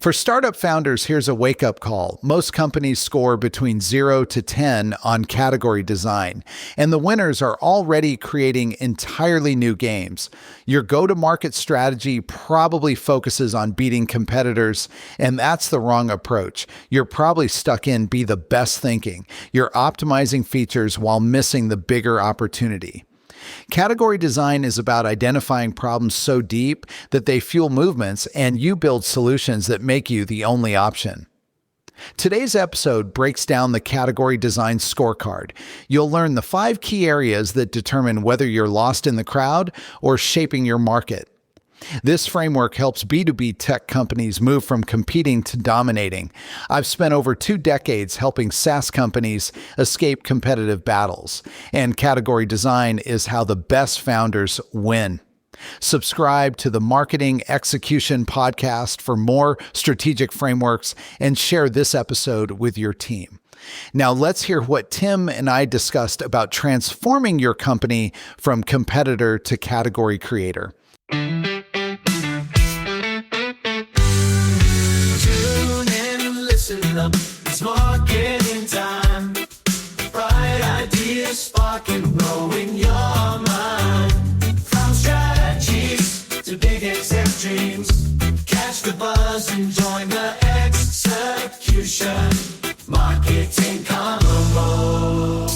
For startup founders, here's a wake-up call. Most companies score between 0 to 10 on category design, and the winners are already creating entirely new games. Your go-to-market strategy probably focuses on beating competitors, and that's the wrong approach. You're probably stuck in be the best thinking. You're optimizing features while missing the bigger opportunity. Category design is about identifying problems so deep that they fuel movements, and you build solutions that make you the only option. Today's episode breaks down the Category Design Scorecard. You'll learn the 5 key areas that determine whether you're lost in the crowd or shaping your market. This framework helps B2B tech companies move from competing to dominating. I've spent over 2 decades helping SaaS companies escape competitive battles, and category design is how the best founders win. Subscribe to the Marketing Execution Podcast for more strategic frameworks and share this episode with your team. Now let's hear what Tim and I discussed about transforming your company from competitor to category creator. It's marketing time. Bright ideas sparking, growing your mind. From strategies to big exec dreams. Catch the buzz and join the execution. Marketing Convo.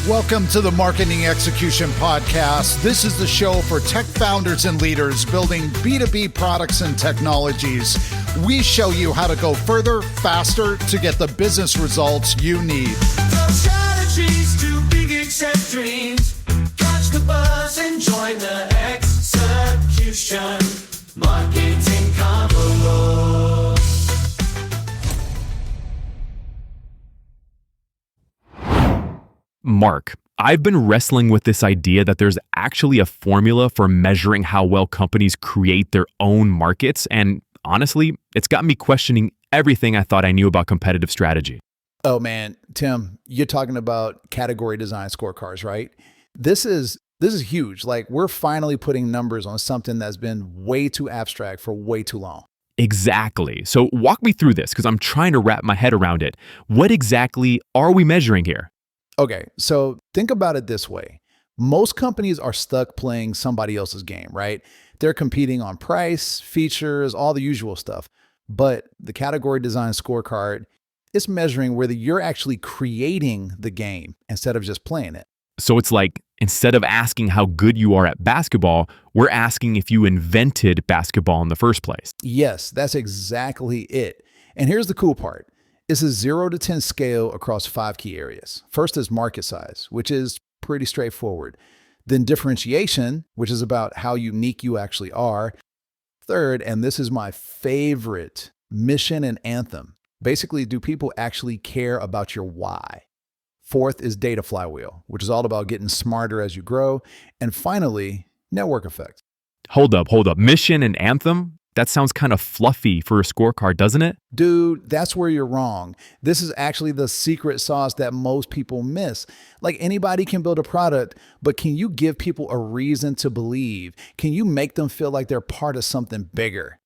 Welcome to the Marketing Execution Podcast. This is the show for tech founders and leaders building B2B products and technologies. We show you how to go further, faster to get the business results you need. From strategies to big exec dreams. Catch the buzz and join the execution. Marketing Convo. Mark, I've been wrestling with this idea that there's actually a formula for measuring how well companies create their own markets, and honestly, it's got me questioning everything I thought I knew about competitive strategy. Oh man, Tim, you're talking about category design scorecards, right? This is huge. Like, we're finally putting numbers on something that's been way too abstract for way too long. Exactly. So walk me through this because I'm trying to wrap my head around it. What exactly are we measuring here? Okay, so think about it this way. Most companies are stuck playing somebody else's game, right? They're competing on price, features, all the usual stuff. But the category design scorecard is measuring whether you're actually creating the game instead of just playing it. So it's like, instead of asking how good you are at basketball, we're asking if you invented basketball in the first place. Yes, that's exactly it. And here's the cool part. It's a 0 to 10 scale across 5 key areas. First is market size, which is pretty straightforward. Then differentiation, which is about how unique you actually are. Third, and this is my favorite, mission and anthem. Basically, do people actually care about your why? Fourth is data flywheel, which is all about getting smarter as you grow. And finally, network effect. Hold up. Mission and anthem? That sounds kind of fluffy for a scorecard, doesn't it? Dude, that's where you're wrong. This is actually the secret sauce that most people miss. Like, anybody can build a product, but can you give people a reason to believe? Can you make them feel like they're part of something bigger?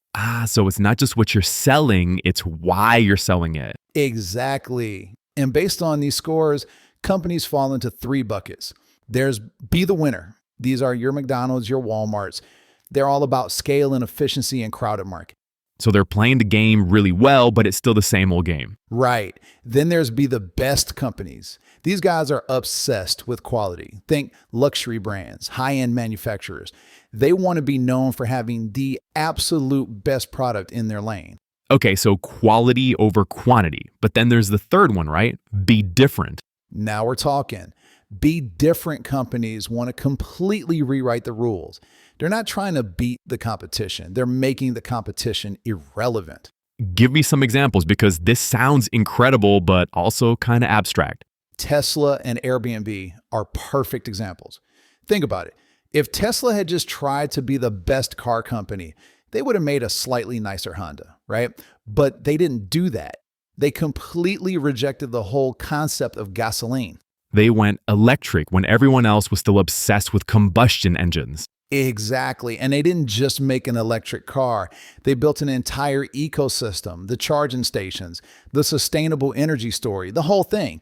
So it's not just what you're selling, it's why you're selling it. Exactly. And based on these scores, companies fall into 3 buckets. There's be the winner. These are your McDonald's, your Walmarts. They're all about scale and efficiency and crowded market. So they're playing the game really well, but it's still the same old game. Right. Then there's be the best companies. These guys are obsessed with quality. Think luxury brands, high-end manufacturers. They want to be known for having the absolute best product in their lane. Okay, so quality over quantity. But then there's the third one, right? Be different. Now we're talking. Be different companies want to completely rewrite the rules. They're not trying to beat the competition. They're making the competition irrelevant. Give me some examples because this sounds incredible, but also kind of abstract. Tesla and Airbnb are perfect examples. Think about it. If Tesla had just tried to be the best car company, they would have made a slightly nicer Honda, right? But they didn't do that. They completely rejected the whole concept of gasoline. They went electric when everyone else was still obsessed with combustion engines. Exactly. And they didn't just make an electric car, they built an entire ecosystem, the charging stations, the sustainable energy story, the whole thing.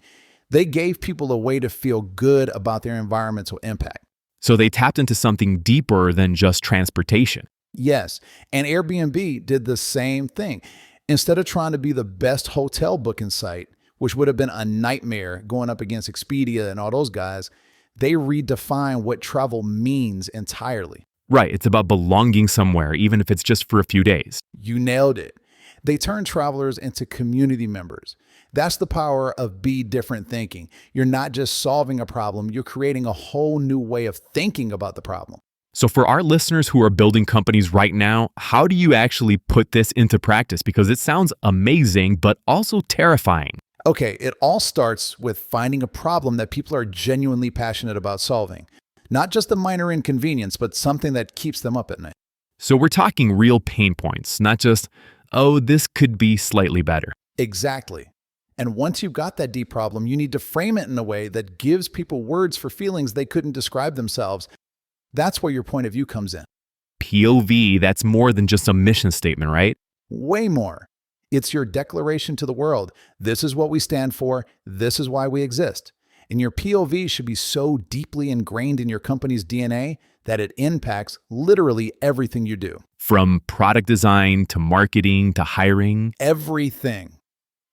They gave people a way to feel good about their environmental impact. So they tapped into something deeper than just transportation. Yes, and Airbnb did the same thing. Instead of trying to be the best hotel booking site, which would have been a nightmare going up against Expedia and all those guys, they redefined what travel means entirely. Right, it's about belonging somewhere, even if it's just for a few days. You nailed it. They turn travelers into community members. That's the power of be different thinking. You're not just solving a problem, you're creating a whole new way of thinking about the problem. So, for our listeners who are building companies right now, how do you actually put this into practice? Because it sounds amazing, but also terrifying. Okay, it all starts with finding a problem that people are genuinely passionate about solving. Not just a minor inconvenience, but something that keeps them up at night. So, we're talking real pain points, not just, oh, this could be slightly better. Exactly. And once you've got that deep problem, you need to frame it in a way that gives people words for feelings they couldn't describe themselves. That's where your point of view comes in. POV, that's more than just a mission statement, right? Way more. It's your declaration to the world. This is what we stand for. This is why we exist. And your POV should be so deeply ingrained in your company's DNA that it impacts literally everything you do. From product design to marketing to hiring. Everything.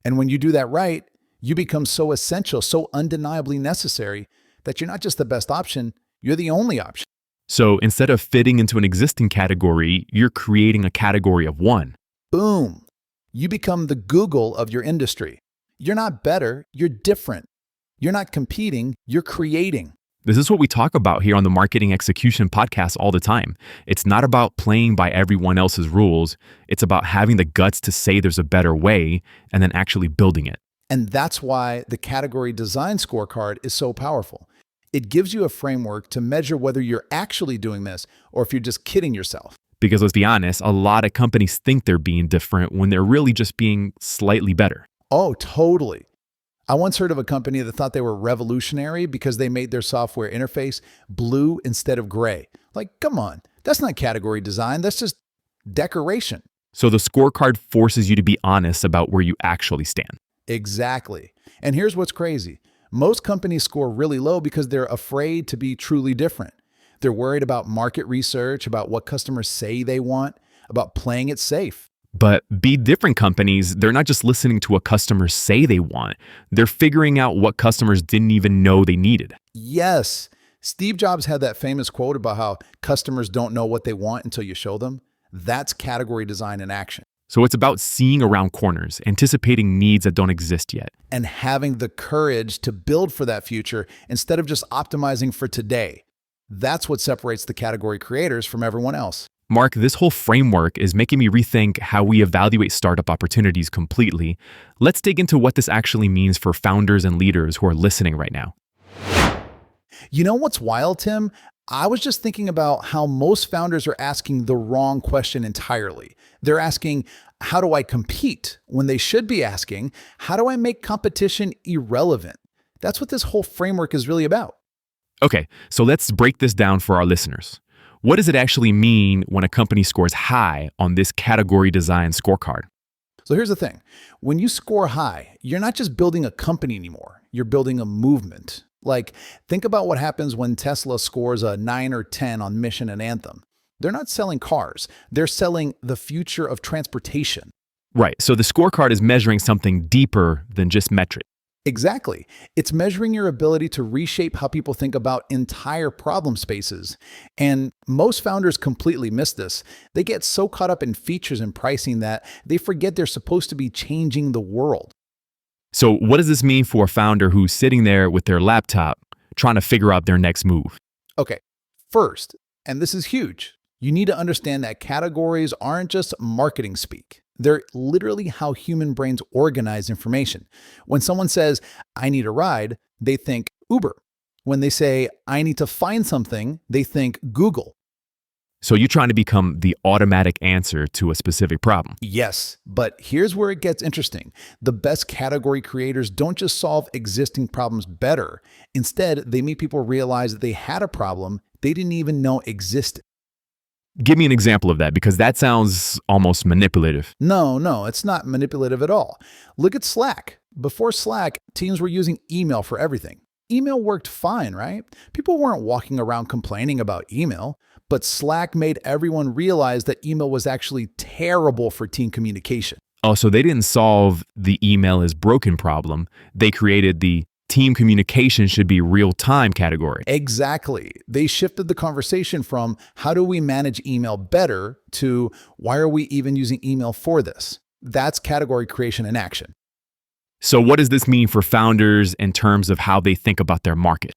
And when you do that right, you become so essential, so undeniably necessary that you're not just the best option, you're the only option. So instead of fitting into an existing category, you're creating a category of one. Boom. You become the Google of your industry. You're not better, you're different. You're not competing, you're creating. This is what we talk about here on the Marketing Execution Podcast all the time. It's not about playing by everyone else's rules. It's about having the guts to say there's a better way and then actually building it. And that's why the Category Design Scorecard is so powerful. It gives you a framework to measure whether you're actually doing this or if you're just kidding yourself. Because let's be honest, a lot of companies think they're being different when they're really just being slightly better. Oh, totally. I once heard of a company that thought they were revolutionary because they made their software interface blue instead of gray. Like, come on, that's not category design, that's just decoration. So the scorecard forces you to be honest about where you actually stand. Exactly. And here's what's crazy. Most companies score really low because they're afraid to be truly different. They're worried about market research, about what customers say they want, about playing it safe. But be different companies, they're not just listening to what customers say they want. They're figuring out what customers didn't even know they needed. Yes. Steve Jobs had that famous quote about how customers don't know what they want until you show them. That's category design in action. So it's about seeing around corners, anticipating needs that don't exist yet. And having the courage to build for that future instead of just optimizing for today. That's what separates the category creators from everyone else. Mark, this whole framework is making me rethink how we evaluate startup opportunities completely. Let's dig into what this actually means for founders and leaders who are listening right now. You know what's wild, Tim? I was just thinking about how most founders are asking the wrong question entirely. They're asking, how do I compete? When they should be asking, how do I make competition irrelevant? That's what this whole framework is really about. Okay, so let's break this down for our listeners. What does it actually mean when a company scores high on this category design scorecard? So here's the thing. When you score high, you're not just building a company anymore. You're building a movement. Like, think about what happens when Tesla scores a 9 or 10 on Mission and Anthem. They're not selling cars. They're selling the future of transportation. Right, so the scorecard is measuring something deeper than just metrics. Exactly. It's measuring your ability to reshape how people think about entire problem spaces. And most founders completely miss this. They get so caught up in features and pricing that they forget they're supposed to be changing the world. So what does this mean for a founder who's sitting there with their laptop trying to figure out their next move? Okay, first, and this is huge, you need to understand that categories aren't just marketing speak. They're literally how human brains organize information. When someone says, I need a ride, they think Uber. When they say, I need to find something, they think Google. So you're trying to become the automatic answer to a specific problem. Yes, but here's where it gets interesting. The best category creators don't just solve existing problems better. Instead, they make people realize that they had a problem they didn't even know existed. Give me an example of that, because that sounds almost manipulative. No, it's not manipulative at all. Look at Slack. Before Slack, teams were using email for everything. Email worked fine, right? People weren't walking around complaining about email, but Slack made everyone realize that email was actually terrible for team communication. Oh, so they didn't solve the email is broken problem. They created the team communication should be real time category. Exactly. They shifted the conversation from how do we manage email better to why are we even using email for this? That's category creation in action. So what does this mean for founders in terms of how they think about their market?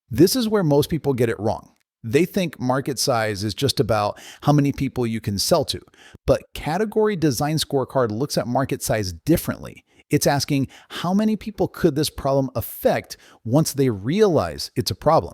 This is where most people get it wrong. They think market size is just about how many people you can sell to. But Category Design Scorecard looks at market size differently. It's asking how many people could this problem affect once they realize it's a problem.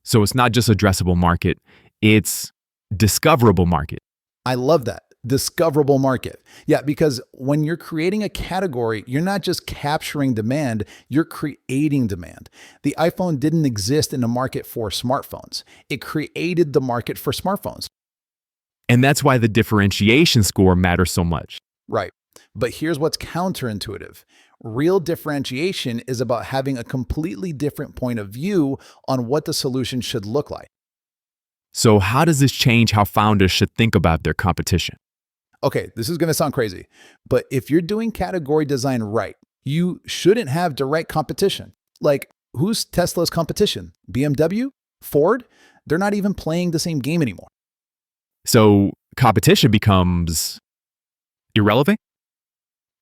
So it's not just addressable market, it's discoverable market. I love that. Discoverable market. Yeah, because when you're creating a category, you're not just capturing demand, you're creating demand. The iPhone didn't exist in a market for smartphones. It created the market for smartphones. And that's why the differentiation score matters so much. Right. But here's what's counterintuitive. Real differentiation is about having a completely different point of view on what the solution should look like. So how does this change how founders should think about their competition? Okay, this is going to sound crazy, but if you're doing category design right, you shouldn't have direct competition. Like, who's Tesla's competition? BMW? Ford? They're not even playing the same game anymore. So competition becomes irrelevant?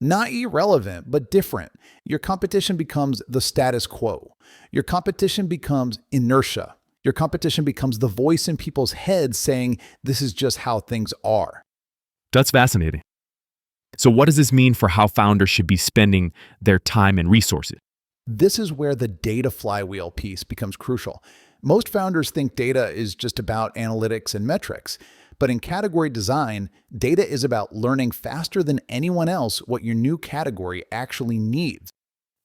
Not irrelevant, but different. Your competition becomes the status quo. Your competition becomes inertia. Your competition becomes the voice in people's heads saying, this is just how things are. That's fascinating. So what does this mean for how founders should be spending their time and resources? This is where the data flywheel piece becomes crucial. Most founders think data is just about analytics and metrics. But in category design, data is about learning faster than anyone else what your new category actually needs.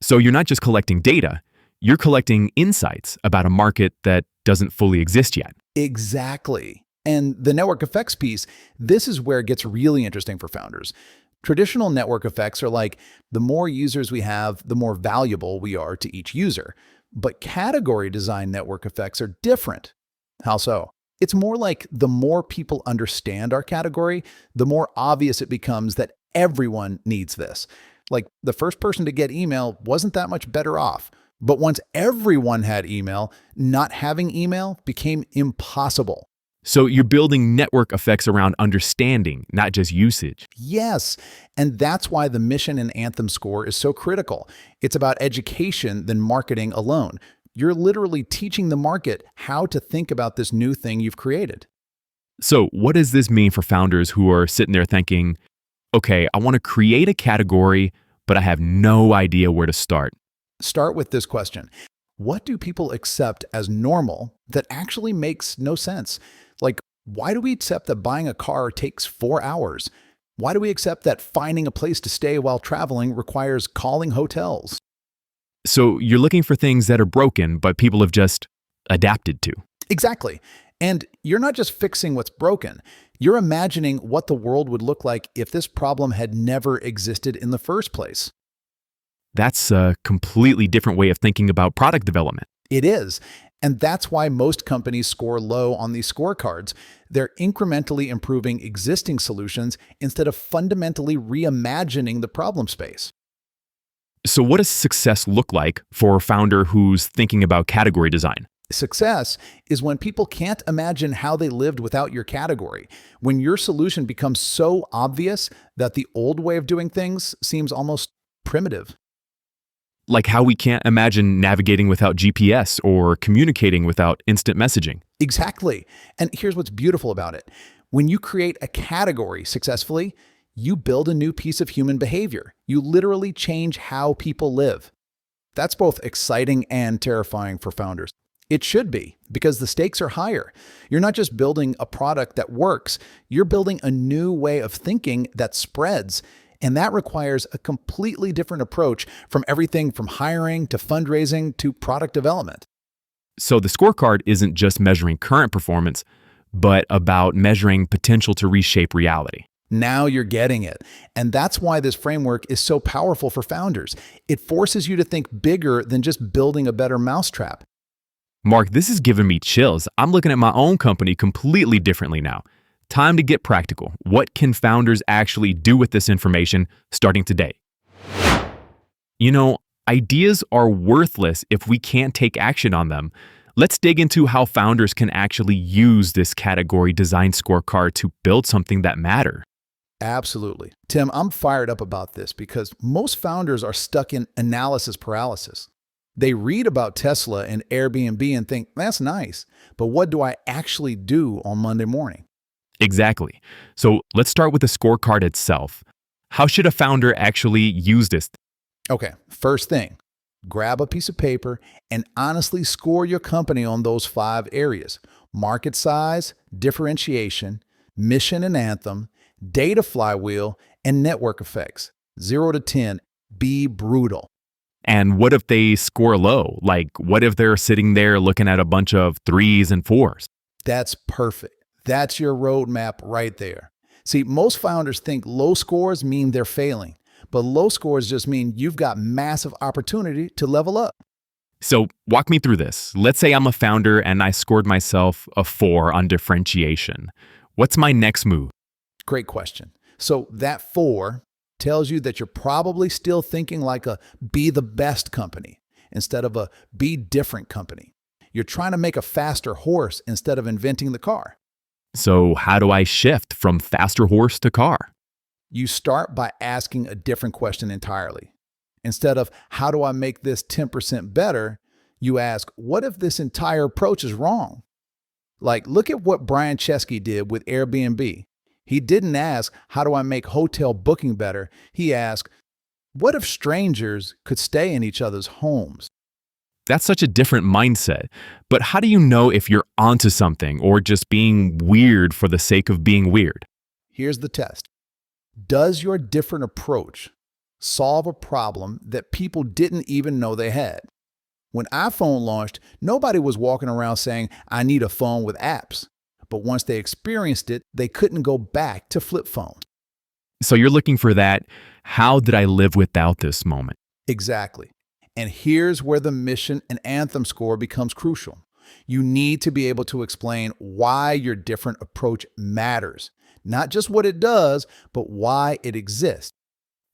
So you're not just collecting data, you're collecting insights about a market that doesn't fully exist yet. Exactly. And the network effects piece, this is where it gets really interesting for founders. Traditional network effects are like the more users we have, the more valuable we are to each user. But category design network effects are different. How so? It's more like the more people understand our category, the more obvious it becomes that everyone needs this. Like the first person to get email wasn't that much better off. But once everyone had email, not having email became impossible. So you're building network effects around understanding, not just usage. Yes, and that's why the Mission and Anthem score is so critical. It's about education than marketing alone. You're literally teaching the market how to think about this new thing you've created. So what does this mean for founders who are sitting there thinking, okay, I want to create a category, but I have no idea where to start? Start with this question. What do people accept as normal that actually makes no sense? Like, why do we accept that buying a car takes 4 hours? Why do we accept that finding a place to stay while traveling requires calling hotels? So you're looking for things that are broken, but people have just adapted to. Exactly. And you're not just fixing what's broken. You're imagining what the world would look like if this problem had never existed in the first place. That's a completely different way of thinking about product development. It is. And that's why most companies score low on these scorecards. They're incrementally improving existing solutions instead of fundamentally reimagining the problem space. So what does success look like for a founder who's thinking about category design? Success is when people can't imagine how they lived without your category. When your solution becomes so obvious that the old way of doing things seems almost primitive. Like how we can't imagine navigating without GPS or communicating without instant messaging. Exactly. And here's what's beautiful about it. When you create a category successfully, you build a new piece of human behavior. You literally change how people live. That's both exciting and terrifying for founders. It should be, because the stakes are higher. You're not just building a product that works, you're building a new way of thinking that spreads. And that requires a completely different approach from everything from hiring to fundraising to product development. So the scorecard isn't just measuring current performance, but about measuring potential to reshape reality. Now you're getting it. And that's why this framework is so powerful for founders. It forces you to think bigger than just building a better mousetrap. Mark, this is giving me chills. I'm looking at my own company completely differently now. Time to get practical. What can founders actually do with this information starting today? You know, ideas are worthless if we can't take action on them. Let's dig into how founders can actually use this category design scorecard to build something that matters. Absolutely. Tim, I'm fired up about this because most founders are stuck in analysis paralysis. They read about Tesla and Airbnb and think, that's nice, but what do I actually do on Monday morning? Exactly. So let's start with the scorecard itself. How should a founder actually use this? Okay, first thing, grab a piece of paper and honestly score your company on those 5 areas: market size, differentiation, mission and anthem, data flywheel, and network effects. 0 to 10, be brutal. And what if they score low? Like, what if they're sitting there looking at a bunch of 3s and 4s? That's perfect. That's your roadmap right there. See, most founders think low scores mean they're failing, but low scores just mean you've got massive opportunity to level up. So walk me through this. Let's say I'm a founder and I scored myself a 4 on differentiation. What's my next move? Great question. So that 4 tells you that you're probably still thinking like a be the best company instead of a be different company. You're trying to make a faster horse instead of inventing the car. So how do I shift from faster horse to car? You start by asking a different question entirely. Instead of how do I make this 10% better, you ask, what if this entire approach is wrong? Like, look at what Brian Chesky did with Airbnb. He didn't ask, how do I make hotel booking better? He asked, what if strangers could stay in each other's homes? That's such a different mindset. But how do you know if you're onto something or just being weird for the sake of being weird? Here's the test. Does your different approach solve a problem that people didn't even know they had? When iPhone launched, nobody was walking around saying, I need a phone with apps. But once they experienced it, they couldn't go back to flip phones. So you're looking for that, how did I live without this moment? Exactly. And here's where the mission and anthem score becomes crucial. You need to be able to explain why your different approach matters. Not just what it does, but why it exists.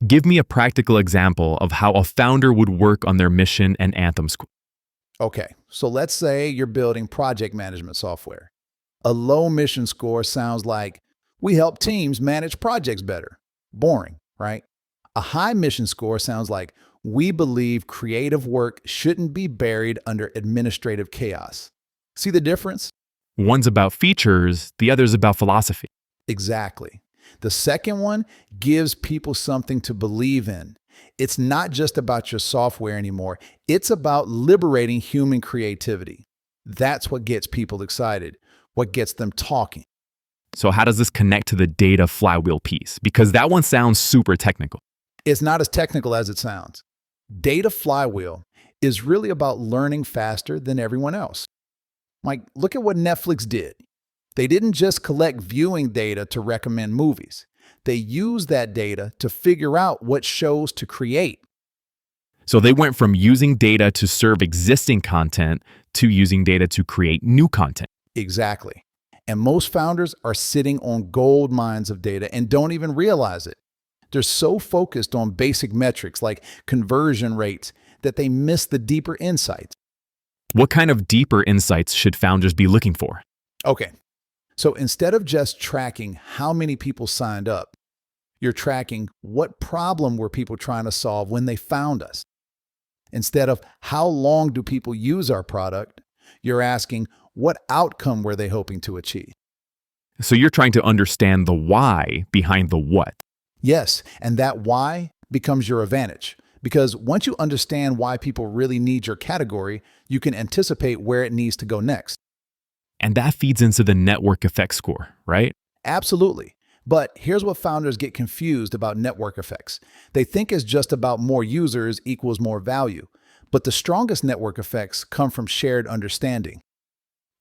Give me a practical example of how a founder would work on their mission and anthem score. Okay, so let's say you're building project management software. A low mission score sounds like, we help teams manage projects better. Boring, right? A high mission score sounds like, we believe creative work shouldn't be buried under administrative chaos. See the difference? One's about features, the other's about philosophy. Exactly. The second one gives people something to believe in. It's not just about your software anymore. It's about liberating human creativity. That's what gets people excited, what gets them talking. So how does this connect to the data flywheel piece? Because that one sounds super technical. It's not as technical as it sounds. Data flywheel is really about learning faster than everyone else. Like, look at what Netflix did. They didn't just collect viewing data to recommend movies. They used that data to figure out what shows to create. So they went from using data to serve existing content to using data to create new content. Exactly. And most founders are sitting on gold mines of data and don't even realize it. They're so focused on basic metrics like conversion rates that they miss the deeper insights. What kind of deeper insights should founders be looking for? Okay, so instead of just tracking how many people signed up, you're tracking what problem were people trying to solve when they found us. Instead of how long do people use our product, you're asking what outcome were they hoping to achieve. So you're trying to understand the why behind the what. Yes, and that why becomes your advantage Because once you understand why people really need your category, you can anticipate where it needs to go next. And that feeds into the network effect score, right? Absolutely. But here's what founders get confused about network effects. They think it's just about more users equals more value. But the strongest network effects come from shared understanding.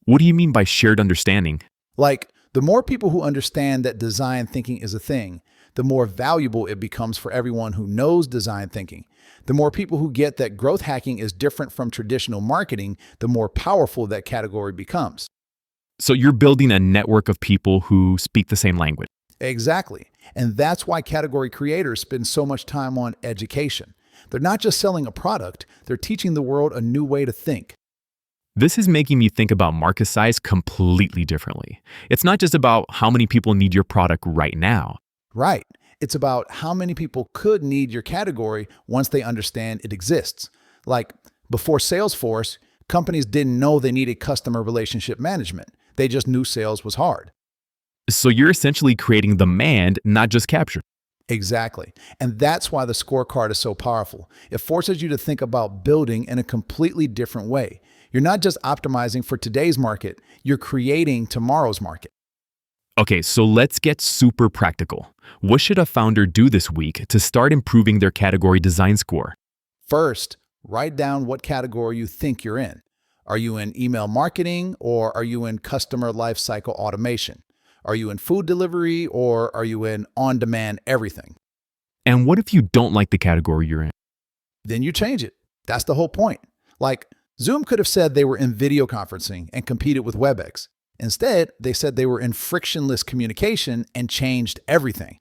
What do you mean by shared understanding? Like, the more people who understand that design thinking is a thing, the more valuable it becomes for everyone who knows design thinking. The more people who get that growth hacking is different from traditional marketing, the more powerful that category becomes. So you're building a network of people who speak the same language. Exactly. And that's why category creators spend so much time on education. They're not just selling a product, they're teaching the world a new way to think. This is making me think about market size completely differently. It's not just about how many people need your product right now. Right. It's about how many people could need your category once they understand it exists. Like, before Salesforce, companies didn't know they needed customer relationship management. They just knew sales was hard. So you're essentially creating demand, not just capture. Exactly. And that's why the scorecard is so powerful. It forces you to think about building in a completely different way. You're not just optimizing for today's market, you're creating tomorrow's market. Okay, so let's get super practical. What should a founder do this week to start improving their category design score? First, write down what category you think you're in. Are you in email marketing or are you in customer lifecycle automation? Are you in food delivery or are you in on-demand everything? And what if you don't like the category you're in? Then you change it. That's the whole point. Like, Zoom could have said they were in video conferencing and competed with WebEx. Instead, they said they were in frictionless communication and changed everything.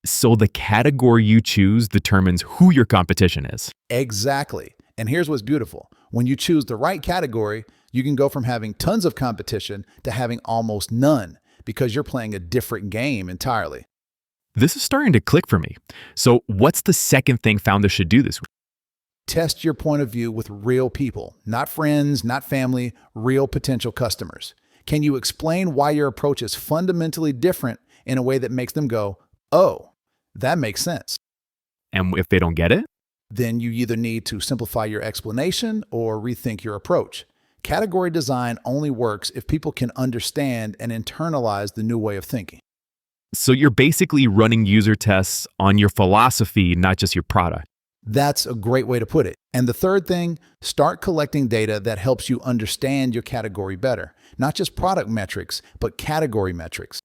So the category you choose determines who your competition is. Exactly. And here's what's beautiful. When you choose the right category, you can go from having tons of competition to having almost none because you're playing a different game entirely. This is starting to click for me. So what's the second thing founders should do this week? Test your point of view with real people, not friends, not family, real potential customers. Can you explain why your approach is fundamentally different in a way that makes them go, oh, that makes sense? And if they don't get it? Then you either need to simplify your explanation or rethink your approach. Category design only works if people can understand and internalize the new way of thinking. So you're basically running user tests on your philosophy, not just your product. That's a great way to put it. And the third thing, start collecting data that helps you understand your category better. Not just product metrics, but category metrics.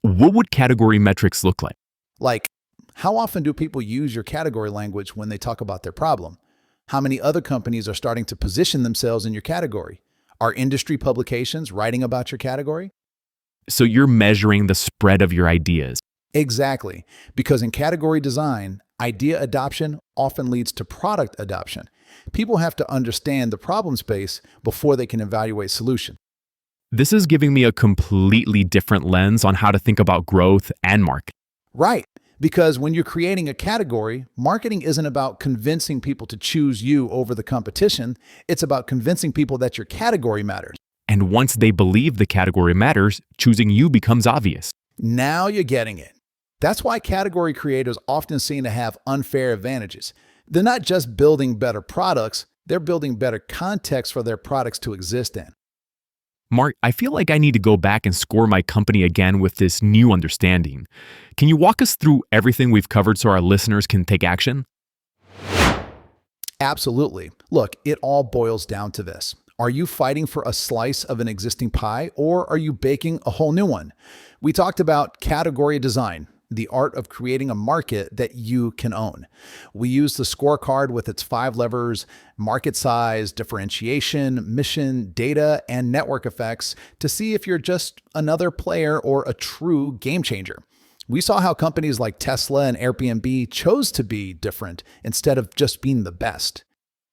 What would category metrics look like? Like, how often do people use your category language when they talk about their problem? How many other companies are starting to position themselves in your category? Are industry publications writing about your category? So you're measuring the spread of your ideas. Exactly. Because in category design, idea adoption often leads to product adoption. People have to understand the problem space before they can evaluate solution. This is giving me a completely different lens on how to think about growth and market. Right. Because when you're creating a category, marketing isn't about convincing people to choose you over the competition. It's about convincing people that your category matters. And once they believe the category matters, choosing you becomes obvious. Now you're getting it. That's why category creators often seem to have unfair advantages. They're not just building better products, they're building better context for their products to exist in. Mark, I feel like I need to go back and score my company again with this new understanding. Can you walk us through everything we've covered so our listeners can take action? Absolutely. Look, it all boils down to this. Are you fighting for a slice of an existing pie or are you baking a whole new one? We talked about category design, the art of creating a market that you can own. We use the scorecard with its 5 levers: market size, differentiation, mission, data, and network effects to see if you're just another player or a true game changer. We saw how companies like Tesla and Airbnb chose to be different instead of just being the best.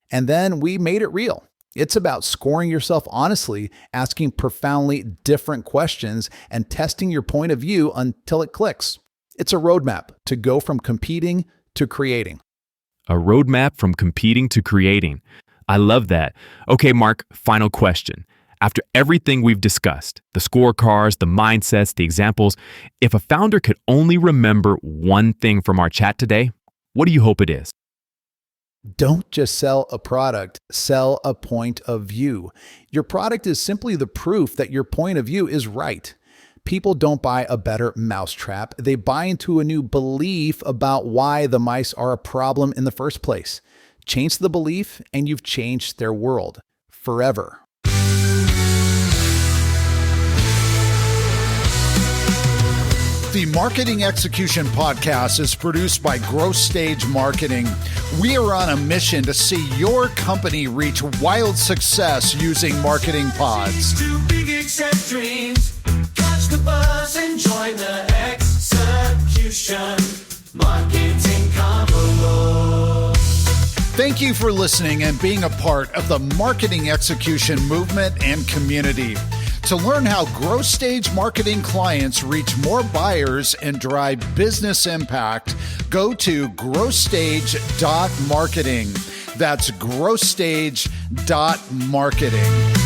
And then we made it real. It's about scoring yourself honestly, asking profoundly different questions, and testing your point of view until it clicks. It's a roadmap to go from competing to creating. A roadmap from competing to creating. I love that. Okay, Mark, final question. After everything we've discussed, the scorecards, the mindsets, the examples, if a founder could only remember one thing from our chat today, what do you hope it is? Don't just sell a product, sell a point of view. Your product is simply the proof that your point of view is right. People don't buy a better mousetrap. They buy into a new belief about why the mice are a problem in the first place. Change the belief, and you've changed their world forever. The Marketing Execution Podcast is produced by Growth Stage Marketing. We are on a mission to see your company reach wild success using marketing pods. Too big, accept dreams. Catch the bus and join the execution. Marketing Convo. Thank you for listening and being a part of the marketing execution movement and community. To learn how growth stage marketing clients reach more buyers and drive business impact, go to growthstage.marketing. That's growthstage.marketing.